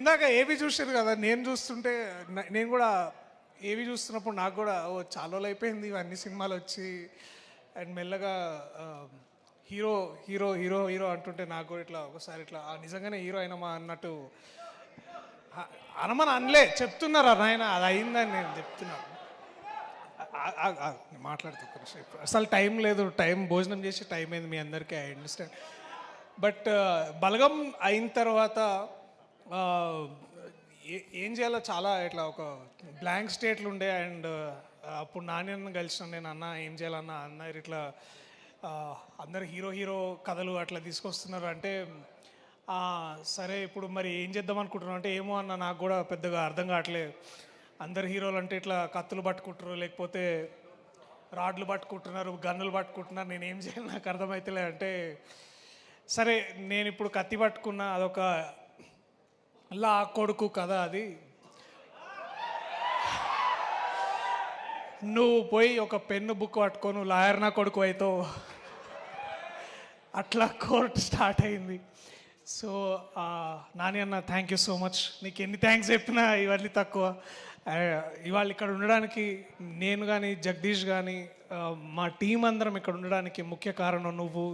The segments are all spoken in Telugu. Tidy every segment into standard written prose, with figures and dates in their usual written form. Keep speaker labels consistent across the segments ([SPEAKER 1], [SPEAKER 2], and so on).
[SPEAKER 1] ఇందాక ఏవి చూసారు కదా, నేను చూస్తుంటే నేను కూడా ఏవి చూస్తున్నప్పుడు నాకు కూడా ఓ చాలా రోజులు అయిపోయింది ఇవన్నీ సినిమాలు వచ్చి అండ్ మెల్లగా హీరో హీరో హీరో హీరో అంటుంటే నాకు కూడా ఇట్లా ఒకసారి ఇట్లా నిజంగానే హీరో అయినమా అన్నట్టు అనమని అనలే, చెప్తున్నారా నాయన అది అయిందని నేను చెప్తున్నాను. మాట్లాడుతూ అసలు టైం లేదు, టైం భోజనం చేసి టైం అయింది మీ అందరికీ, ఐ అండర్స్టాండ్. బట్ బలగం అయిన తర్వాత ఏం చేయాలో చాలా ఇట్లా ఒక బ్లాంక్ స్టేట్లు ఉండే. అండ్ అప్పుడు నాణ్యను కలిసిన నేను అన్న ఏం చేయాలన్నా అన్నారు ఇట్లా అందరు హీరో హీరో కథలు అట్లా తీసుకొస్తున్నారు అంటే సరే ఇప్పుడు మరి ఏం చేద్దాం అనుకుంటున్నాం అంటే ఏమో అన్న నాకు కూడా పెద్దగా అర్థం కావట్లేదు. అందరు హీరోలు అంటే ఇట్లా కత్తులు పట్టుకుంటారు, లేకపోతే రాడ్లు పట్టుకుంటున్నారు, గన్నులు పట్టుకుంటున్నారు, నేనేం చేయాలి నాకు అర్థమవుతలే అంటే సరే నేను ఇప్పుడు కత్తి పట్టుకున్నా, అదొక లా కొడుకు కదా, అది నువ్వు పోయి ఒక పెన్ను బుక్ పట్టుకో, నువ్వు లాయర్ నా కొడుకు అవుతావు, అట్లా కోర్టు స్టార్ట్ అయింది. సో నాని అన్న థ్యాంక్ యూ సో మచ్, నీకు ఎన్ని థ్యాంక్స్ చెప్పినా ఇవన్నీ తక్కువ. ఇవాళ ఇక్కడ ఉండడానికి నేను కానీ జగదీష్ కానీ మా టీం అందరం ఇక్కడ ఉండడానికి ముఖ్య కారణం నువ్వు,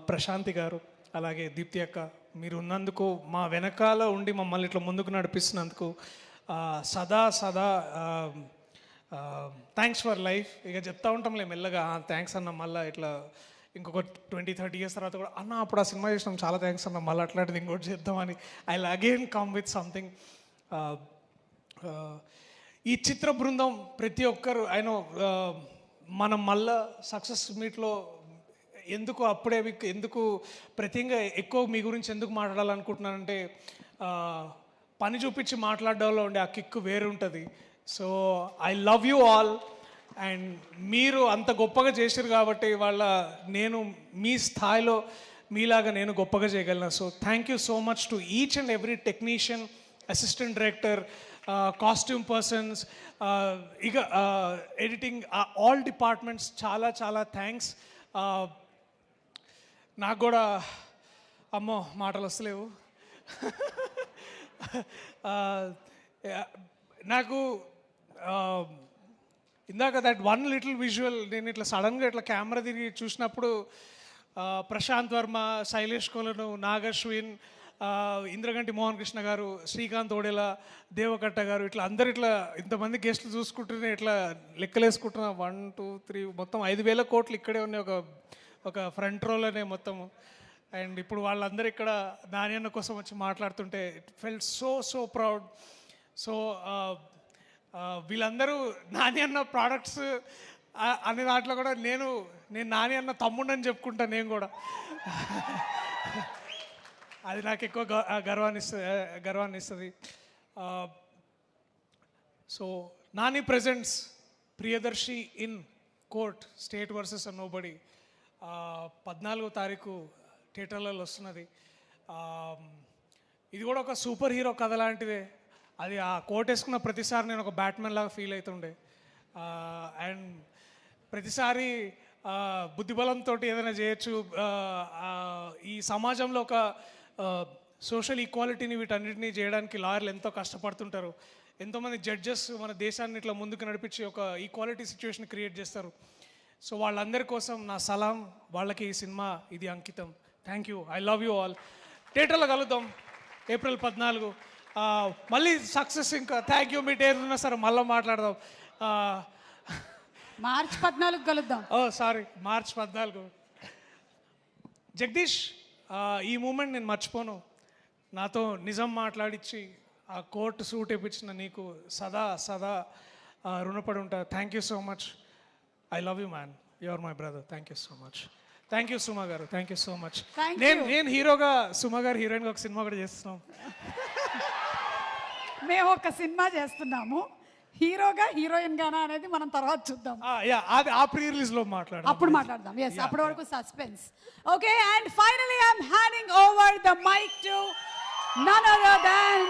[SPEAKER 1] ప్రశాంతి గారు, అలాగే దీప్తి అక్క. మీరు ఉన్నందుకు, మా వెనకాల ఉండి మమ్మల్ని ఇట్లా ముందుకు నడిపిస్తున్నందుకు సదా సదా థ్యాంక్స్ ఫర్ లైఫ్. ఇక చెప్తా ఉంటాంలే మెల్లగా థ్యాంక్స్ అన్న, మళ్ళీ ఇట్లా ఇంకొక 20-30 years తర్వాత కూడా అన్న అప్పుడు ఆ సినిమా చేసినాం చాలా థ్యాంక్స్ అన్న, మళ్ళీ అట్లాంటిది ఇంకోటి చేద్దామని I will again come with something. ఈ చిత్ర బృందం ప్రతి ఒక్కరు ఆయన మనం మళ్ళా సక్సెస్ మీట్లో ఎందుకు అప్పుడే ఎందుకు ప్రతిగా ఎక్కువ మీ గురించి ఎందుకు మాట్లాడాలనుకుంటున్నానంటే పని చూపించి మాట్లాడడంలో ఉండే ఆ కిక్ వేరు ఉంటుంది. So I love you all. And మీరు అంత గొప్పగా చేశారు కాబట్టి వాళ్ళ నేను మీ స్థాయిలో మీలాగా నేను గొప్పగా చేయగలను. So thank you so much to each and every technician, assistant director, costume persons, ఇక ఎడిటింగ్, ఆల్ డిపార్ట్మెంట్స్ చాలా చాలా థ్యాంక్స్. నాకు కూడా అమ్మో మాటలు వస్తలేవు. నాకు ఇందాక దట్ వన్ లిటిల్ విజువల్ నేను ఇట్లా సడన్గా ఇట్లా కెమెరా తిరిగి చూసినప్పుడు ప్రశాంత్ వర్మ, శైలేష్ కొలను, నాగశ్విన్, ఇంద్రగంటి మోహన్ కృష్ణ గారు, శ్రీకాంత్ ఓడేలా, దేవకట్ట గారు, ఇట్లా అందరు ఇట్లా ఇంతమంది గెస్టులు చూసుకుంటూనే ఇట్లా లెక్కలేసుకుంటున్నా 1, 2, 3 మొత్తం 5,000 కోట్లు ఇక్కడే ఉన్నాయి ఒక ఫ్రంట్ రోలోనే మొత్తము. అండ్ ఇప్పుడు వాళ్ళందరూ ఇక్కడ నాని అన్న కోసం వచ్చి మాట్లాడుతుంటే it felt so proud. So వీళ్ళందరూ నాని అన్న ప్రోడక్ట్స్ అనే దాంట్లో కూడా నేను నాని అన్న తమ్ముడని చెప్పుకుంటాను నేను కూడా. అది నాకు ఎక్కువ గర్వాన్ని ఇస్తుంది. So Nani presents Priyadarshi in court, state versus nobody, 14వ తారీఖు థియేటర్లలో వస్తున్నది. ఇది కూడా ఒక సూపర్ హీరో కథ లాంటిదే. అది ఆ కోట్ వేసుకున్న ప్రతిసారి నేను ఒక బ్యాట్మెన్ లాగా ఫీల్ అవుతుండే. అండ్ ప్రతిసారి బుద్ధిబలంతో ఏదైనా చేయొచ్చు. ఈ సమాజంలో ఒక సోషల్ ఈక్వాలిటీని వీటన్నిటినీ చేయడానికి లాయర్లు ఎంతో కష్టపడుతుంటారు. ఎంతోమంది జడ్జెస్ మన దేశాన్ని ఇట్లా ముందుకు నడిపించి ఒక ఈక్వాలిటీ సిచ్యువేషన్ క్రియేట్ చేస్తారు. సో వాళ్ళందరి కోసం నా సలాం, వాళ్ళకి ఈ సినిమా ఇది అంకితం. Thank you, I love you all. థియేటర్లో కలుద్దాం April 14. మళ్ళీ సక్సెస్. ఇంకా థ్యాంక్ యూ. మీ డేర్ ఉన్నా సరే మళ్ళీ మాట్లాడదాం.
[SPEAKER 2] March 14 కలుద్దాం.
[SPEAKER 1] Sorry, March 14. జగదీష్, ఈ మూమెంట్ నేను మర్చిపోను. నాతో నిజం మాట్లాడించి ఆ కోర్టు సూట్ వేయించిన నీకు సదా సదా రుణపడి ఉంటా. Thank you so much. I love you man, you are my brother. Thank you so much. Thank you Suma గారు, థ్యాంక్ యూ సో మచ్. నేను హీరోగా, సుమా గారు హీరోయిన్గా ఒక సినిమా కూడా చేస్తున్నాం.
[SPEAKER 2] మేము ఒక సినిమా చేస్తున్నాము, హీరోగా హీరోయిన్ గానా అనేది మనం తర్వాత చూద్దాం.
[SPEAKER 1] ఆ ప్రీ రిలీజ్ లో
[SPEAKER 2] అప్పుడు మాట్లాడదాం. ఎస్, అప్పటి వరకు suspense. Okay, and finally I'm handing over the mic to none other than